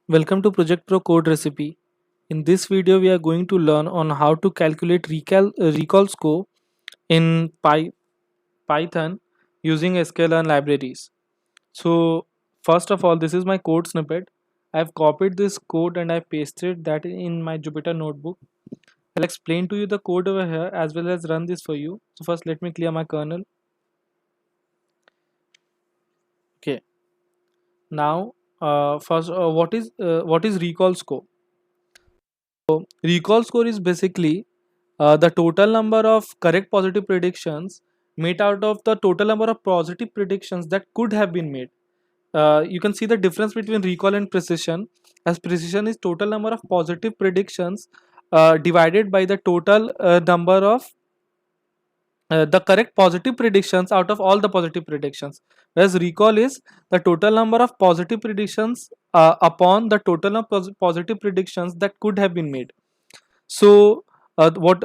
Welcome to Project Pro Code Recipe. In this video, we are going to learn on how to calculate recall score in Python using sklearn libraries. So, first of all, this is my code snippet. I've copied this code and I pasted that in my Jupyter notebook. I'll explain to you the code over here as well as run this for you. So, first, let me clear my kernel. Okay. Now, first, what is recall score? Recall score is basically the total number of correct positive predictions made out of the total number of positive predictions that could have been made. You can see the difference between recall and precision, as precision is total number of positive predictions divided by the total number of the correct positive predictions out of all the positive predictions, whereas recall is the total number of positive predictions upon the total of positive predictions that could have been made. So what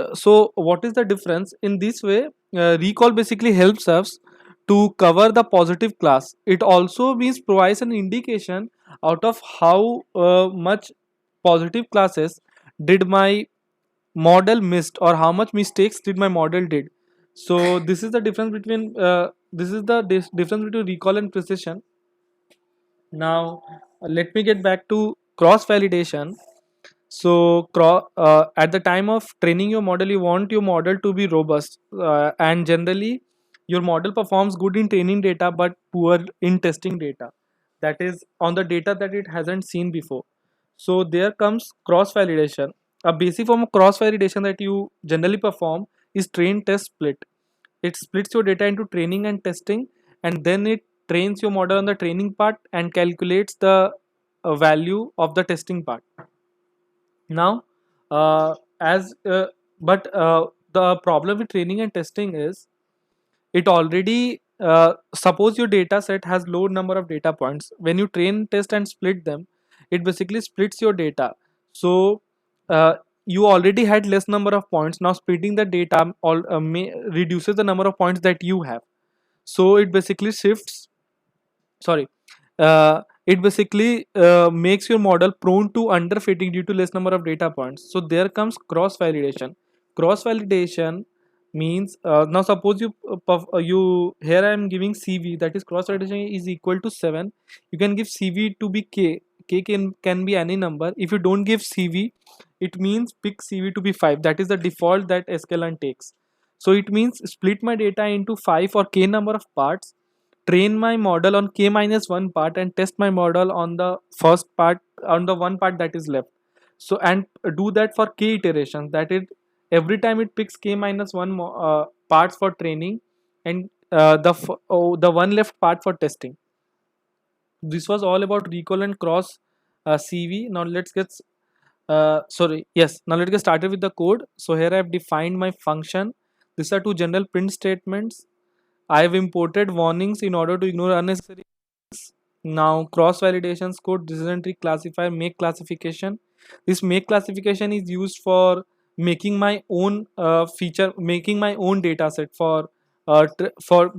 is the difference in this way? Recall basically helps us to cover the positive class. It also means provides an indication out of how much positive classes did my model missed, or how much mistakes did my model did. So this is the difference between difference between recall and precision. Now let me get back to cross validation. So, at the time of training your model, you want your model to be robust, and generally, your model performs good in training data but poor in testing data. That is on the data that it hasn't seen before. So, there comes cross validation. A basic form of cross validation that you generally perform is train test split. It splits your data into training and testing, and then it trains your model on the training part and calculates the value of the testing part. Now as but the problem with training and testing is it already suppose your data set has low number of data points. When you train, test and split them, it basically splits your data. So uh, you already had less number of points. Now splitting the data reduces the number of points that you have. So it basically shifts, sorry, it basically makes your model prone to underfitting due to less number of data points. So there comes cross validation. Cross validation means, now suppose you here I am giving CV, that is cross validation is equal to 7. You can give CV to be k can be any number. If you don't give CV, it means pick CV to be 5. That is the default that sklearn takes. So it means split my data into 5 or k number of parts, train my model on k minus 1 part, and test my model on the first part, on the one part that is left. So and do that for k iterations, that it every time it picks k minus 1 parts for training, and the one left part for testing. This was all about recall and cross CV. Now let's get sorry, yes, now let's get started with the code. So here I have defined my function. These are two general print statements. I have imported warnings in order to ignore unnecessary. Now cross validations code, decision tree classifier, make classification. This make classification is used for making my own feature, making my own data set for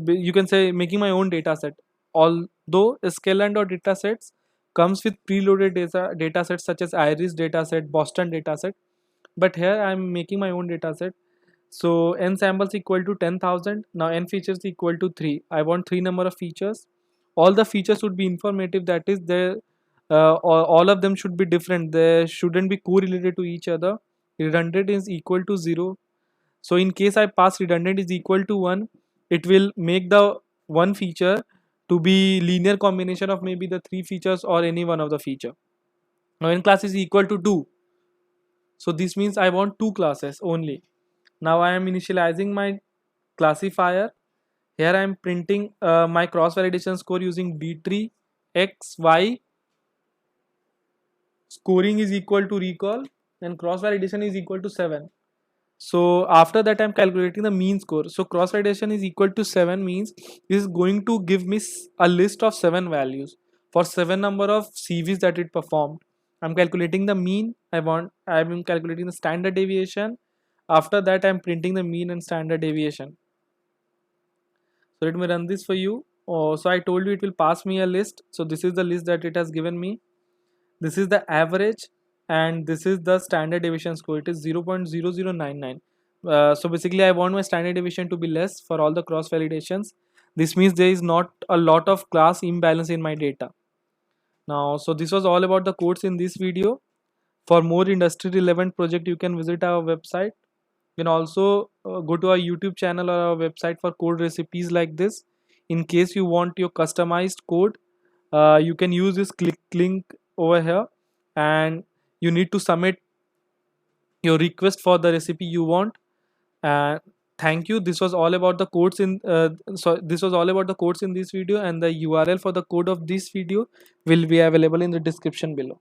you can say making my own data set. Although sklearn data sets comes with preloaded data sets such as iris data set, boston data set, but here I am making my own data set. So n samples equal to 10,000. Now n features equal to 3. I want 3 number of features. All the features should be informative. That is, all of them should be different. They shouldn't be correlated to each other. Redundant is equal to 0. So in case I pass redundant is equal to 1, it will make the one feature to be linear combination of maybe the 3 features or any one of the feature. Now n class is equal to 2. So this means I want 2 classes only. Now I am initializing my classifier. Here I am printing my cross validation score using d3 x y. Scoring is equal to recall and cross validation is equal to 7. So after that I am calculating the mean score. So cross validation is equal to 7 means this is going to give me a list of 7 values for 7 number of CVs that it performed. I'm calculating the mean. I'm calculating the standard deviation. After that I'm printing the mean and standard deviation. So let me run this for you. So I told you it will pass me a list. So this is the list that it has given me. this is the average, and this is the standard deviation score. It is 0.0099. So basically I want my standard deviation to be less for all the cross validations. This means there is not a lot of class imbalance in my data. Now, so this was all about the codes in this video. For more industry relevant project, you can visit our website. You can also go to our YouTube channel or our website for code recipes like this. In case you want your customized code, you can use this click link over here, and you need to submit your request for the recipe you want. And thank you. This was all about the codes in this was all about the codes in this video, and the URL for the code of this video will be available in the description below.